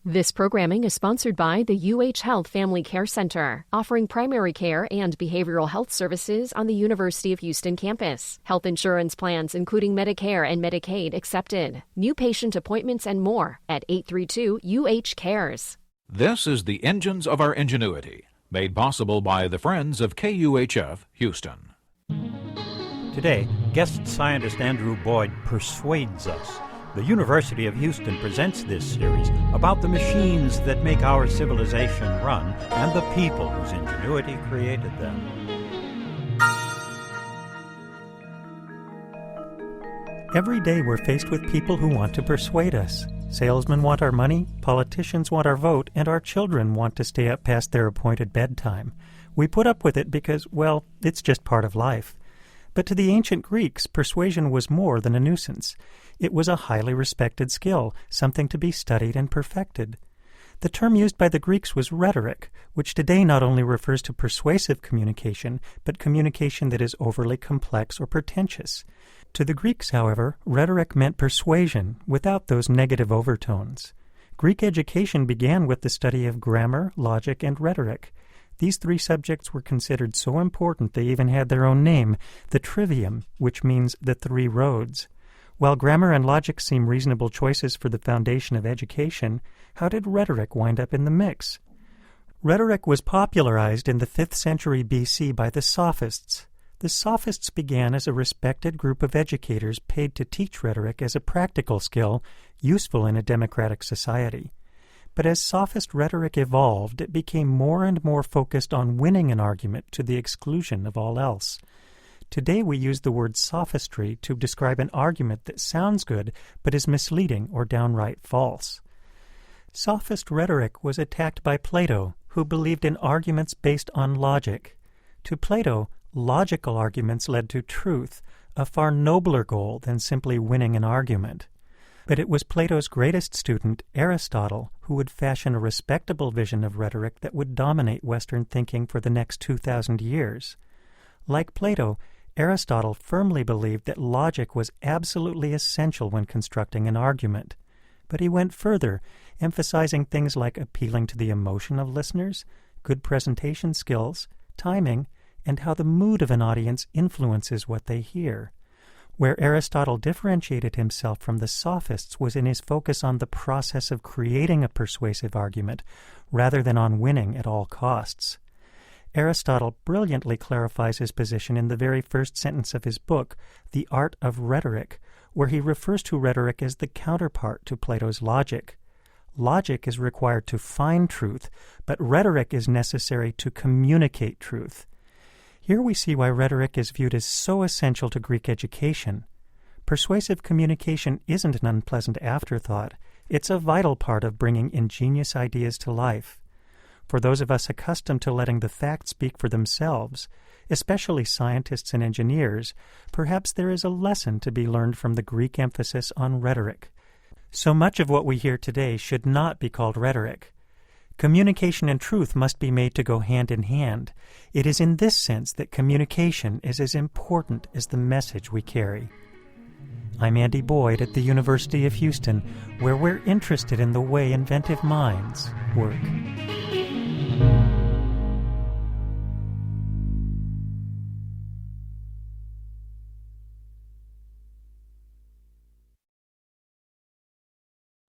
This programming is sponsored by the UH Health Family Care Center, offering primary care and behavioral health services on the University of Houston campus. Health insurance plans including Medicare and Medicaid accepted. New patient appointments and more at 832-UH-CARES. This is the Engines of Our Ingenuity, made possible by the Friends of KUHF Houston. Today, guest scientist Andrew Boyd persuades us. The University of Houston presents this series about the machines that make our civilization run and the people whose ingenuity created them. Every day we're faced with people who want to persuade us. Salesmen want our money, politicians want our vote, and our children want to stay up past their appointed bedtime. We put up with it because, well, it's just part of life. But to the ancient Greeks, persuasion was more than a nuisance. It was a highly respected skill, something to be studied and perfected. The term used by the Greeks was rhetoric, which today not only refers to persuasive communication, but communication that is overly complex or pretentious. To the Greeks, however, rhetoric meant persuasion, without those negative overtones. Greek education began with the study of grammar, logic, and rhetoric. These three subjects were considered so important they even had their own name, the trivium, which means the three roads. While grammar and logic seem reasonable choices for the foundation of education, how did rhetoric wind up in the mix? Rhetoric was popularized in the 5th century BC by the Sophists. The Sophists began as a respected group of educators paid to teach rhetoric as a practical skill useful in a democratic society. But as Sophist rhetoric evolved, it became more and more focused on winning an argument to the exclusion of all else. Today we use the word sophistry to describe an argument that sounds good but is misleading or downright false. Sophist rhetoric was attacked by Plato, who believed in arguments based on logic. To Plato, logical arguments led to truth, a far nobler goal than simply winning an argument. But it was Plato's greatest student, Aristotle, who would fashion a respectable vision of rhetoric that would dominate Western thinking for the next 2,000 years. Like Plato, Aristotle firmly believed that logic was absolutely essential when constructing an argument. But he went further, emphasizing things like appealing to the emotion of listeners, good presentation skills, timing, and how the mood of an audience influences what they hear. Where Aristotle differentiated himself from the Sophists was in his focus on the process of creating a persuasive argument, rather than on winning at all costs. Aristotle brilliantly clarifies his position in the very first sentence of his book, The Art of Rhetoric, where he refers to rhetoric as the counterpart to Plato's logic. Logic is required to find truth, but rhetoric is necessary to communicate truth. Here we see why rhetoric is viewed as so essential to Greek education. Persuasive communication isn't an unpleasant afterthought. It's a vital part of bringing ingenious ideas to life. For those of us accustomed to letting the facts speak for themselves, especially scientists and engineers, perhaps there is a lesson to be learned from the Greek emphasis on rhetoric. So much of what we hear today should not be called rhetoric. Communication and truth must be made to go hand in hand. It is in this sense that communication is as important as the message we carry. I'm Andy Boyd at the University of Houston, where we're interested in the way inventive minds work.